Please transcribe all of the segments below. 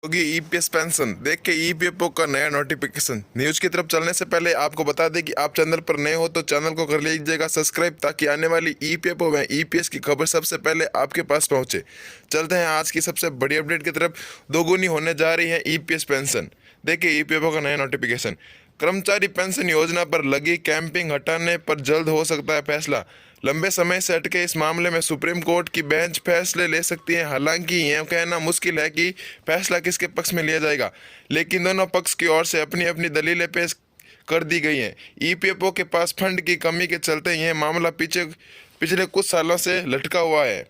होगी EPS pension देख के ईपीएफओ का नया नोटिफिकेशन। न्यूज की तरफ चलने से पहले आपको बता दें कि आप चैनल पर नए हो तो चैनल को कर लीजिएगा सब्सक्राइब, ताकि आने वाली ईपीएफओ व ईपीएस की खबर सबसे पहले आपके पास पहुंचे। चलते हैं आज की सबसे बड़ी अपडेट की तरफ। दोगुनी होने जा रही है ईपीएस पेंशन। देखिए ईपीएफओ का नया नोटिफिकेशन। कर्मचारी पेंशन योजना पर लगी कैंपिंग हटाने पर जल्द हो सकता है फैसला। लंबे समय से अटके इस मामले में सुप्रीम कोर्ट की बेंच फैसले ले सकती है। हालांकि यह कहना मुश्किल है कि फैसला किसके पक्ष में लिया जाएगा, लेकिन दोनों पक्ष की ओर से अपनी अपनी दलीलें पेश कर दी गई हैं। ईपीएफओ के पास फंड की कमी के चलते यह मामला पिछले कुछ सालों से लटका हुआ है।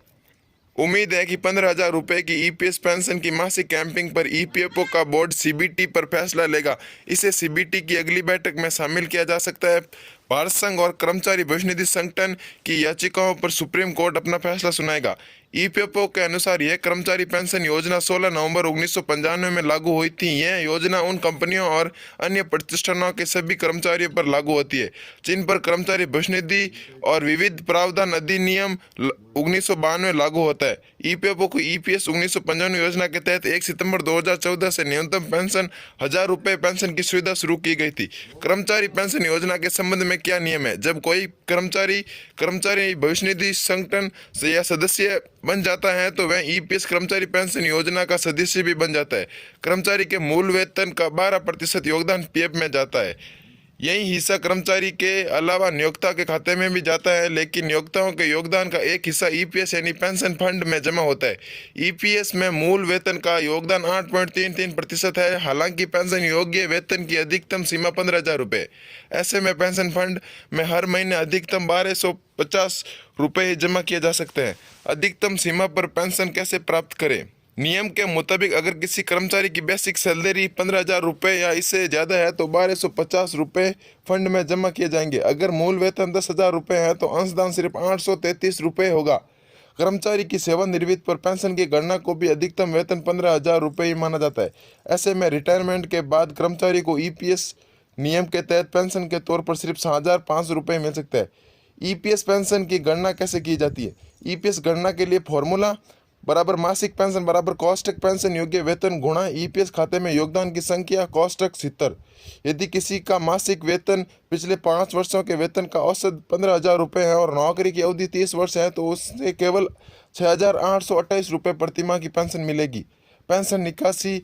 उम्मीद है कि 15,000 रुपये की ईपीएस पेंशन की मासिक कैंपिंग पर ईपीएफओ का बोर्ड सीबीटी पर फैसला लेगा। इसे सीबीटी की अगली बैठक में शामिल किया जा सकता है। भारत संघ और कर्मचारी भविष्य निधि संगठन की याचिकाओं पर सुप्रीम कोर्ट अपना फैसला सुनाएगा। ईपीएफओ के अनुसार यह कर्मचारी पेंशन योजना 16 नवंबर 1995 में लागू हुई थी। यह योजना उन कंपनियों और अन्य प्रतिष्ठानों के सभी कर्मचारियों पर लागू होती है जिन पर कर्मचारी भविष्य निधि और विविध प्रावधान अधिनियम 1992 लागू होता है। ईपीएफओ को ईपीएस 1995 योजना के तहत 1 सितंबर 2014 से न्यूनतम पेंशन 1,000 रुपये पेंशन की सुविधा शुरू की गई थी। कर्मचारी पेंशन योजना के संबंध में क्या नियम है? जब कोई कर्मचारी भविष्य निधि संगठन से या सदस्य बन जाता है तो वह ईपीएस कर्मचारी पेंशन योजना का सदस्य भी बन जाता है। कर्मचारी के मूल वेतन का 12% योगदान पीएफ में जाता है। यही हिस्सा कर्मचारी के अलावा नियोक्ता के खाते में भी जाता है, लेकिन नियोक्ताओं के योगदान का एक हिस्सा ईपीएस यानी पेंशन फंड में जमा होता है। ईपीएस में मूल वेतन का योगदान 8.33% है। हालांकि पेंशन योग्य वेतन की अधिकतम सीमा 15,000 रुपये। ऐसे में पेंशन फंड में हर महीने अधिकतम 1,250 रुपये जमा किए जा सकते हैं। अधिकतम सीमा पर पेंशन कैसे प्राप्त करें? नियम के मुताबिक अगर किसी कर्मचारी की बेसिक सैलरी 15,000 रुपये या इससे ज़्यादा है तो 1,250 रुपये फंड में जमा किए जाएंगे। अगर मूल वेतन 10,000 रुपये है तो अंशदान सिर्फ 833 रुपये होगा। कर्मचारी की सेवानिवृत्ति पर पेंशन की गणना को भी अधिकतम वेतन 15,000 रुपये ही माना जाता है। ऐसे में रिटायरमेंट के बाद कर्मचारी को ईपीएस नियम के तहत पेंशन के तौर पर सिर्फ 7,500 रुपये मिल सकता है। ईपीएस पेंशन की गणना कैसे की जाती है? ईपीएस गणना के लिए फॉर्मूला बराबर मासिक पेंशन बराबर कॉस्टक पेंशन योग्य वेतन गुणा ईपीएस खाते में योगदान की संख्या कॉस्टक 70। यदि किसी का मासिक वेतन पिछले 5 वर्षों के वेतन का औसत 15,000 रुपये है और नौकरी की अवधि 30 वर्ष है तो उससे केवल 6,828 रुपये प्रतिमाह की पेंशन मिलेगी। पेंशन निकासी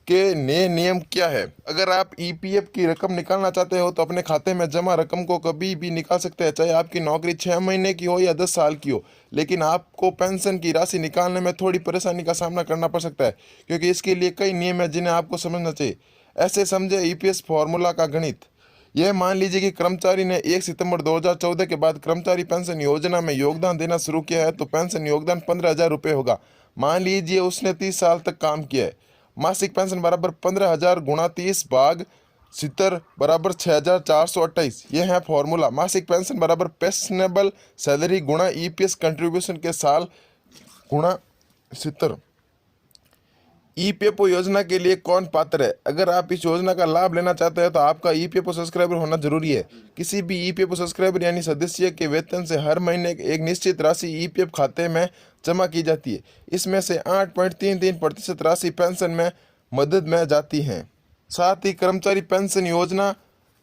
के नए नियम क्या है? अगर आप ईपीएफ की रकम निकालना चाहते हो तो अपने खाते में जमा रकम को कभी भी निकाल सकते हैं, चाहे आपकी नौकरी 6 महीने की हो या 10 साल की हो। लेकिन आपको पेंशन की राशि निकालने में थोड़ी परेशानी का सामना करना पड़ सकता है, क्योंकि इसके लिए कई नियम हैं जिन्हें आपको समझना चाहिए। ऐसे समझे ईपीएस फॉर्मूला का गणित। यह मान लीजिए कि कर्मचारी ने 1 सितंबर 2014 के बाद कर्मचारी पेंशन योजना में योगदान देना शुरू किया है तो पेंशन योगदान 15,000 रुपये होगा। मान लीजिए उसने 30 साल तक काम किया है। मासिक पेंशन बराबर 15,000 गुणा 30 भाग 70 बराबर 6,428। यह है फॉर्मूला। मासिक पेंशन बराबर पेंशनेबल सैलरी गुणा ईपीएस कंट्रीब्यूशन के साल गुणा 70। ईपीएफओ योजना के लिए कौन पात्र है? अगर आप इस योजना का लाभ लेना चाहते हैं तो आपका ईपीएफओ सब्सक्राइबर होना जरूरी है। किसी भी ईपीएफओ सब्सक्राइबर यानी सदस्य के वेतन से हर महीने एक निश्चित राशि ईपीएफ खाते में जमा की जाती है। इसमें से 8.33% राशि पेंशन में मदद में जाती है। साथ ही कर्मचारी पेंशन योजना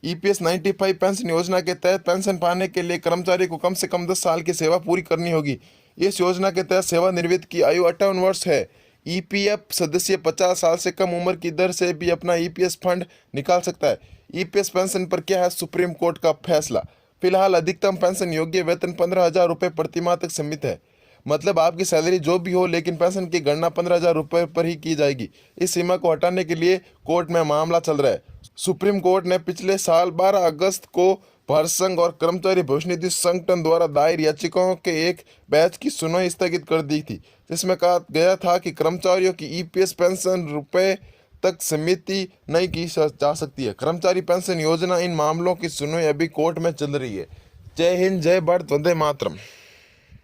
ईपीएस 95 पेंशन योजना के तहत पेंशन पाने के लिए कर्मचारी को कम से कम 10 साल की सेवा पूरी करनी होगी। इस योजना के तहत सेवानिवृत्ति की आयु 58 वर्ष है। ईपीएफ सदस्य 50 साल से कम उम्र की दर से भी अपना ईपीएस फंड निकाल सकता है। ईपीएस पेंशन पर क्या है सुप्रीम कोर्ट का फैसला? फिलहाल अधिकतम पेंशन योग्य वेतन 15,000 रुपये प्रतिमाह तक सीमित है। मतलब आपकी सैलरी जो भी हो, लेकिन पेंशन की गणना 15,000 रुपये पर ही की जाएगी। इस सीमा को हटाने के लिए कोर्ट में मामला चल रहा है। सुप्रीम कोर्ट ने पिछले साल 12 अगस्त को भारत संघ और कर्मचारी भविष्य निधि संगठन द्वारा दायर याचिकाओं के एक बैच की सुनवाई स्थगित कर दी थी, जिसमें कहा गया था कि कर्मचारियों की ईपीएस पेंशन रुपये तक सीमित नहीं की जा सकती है। कर्मचारी पेंशन योजना इन मामलों की सुनवाई अभी कोर्ट में चल रही है। जय हिंद, जय भारत, वंदे मातरम।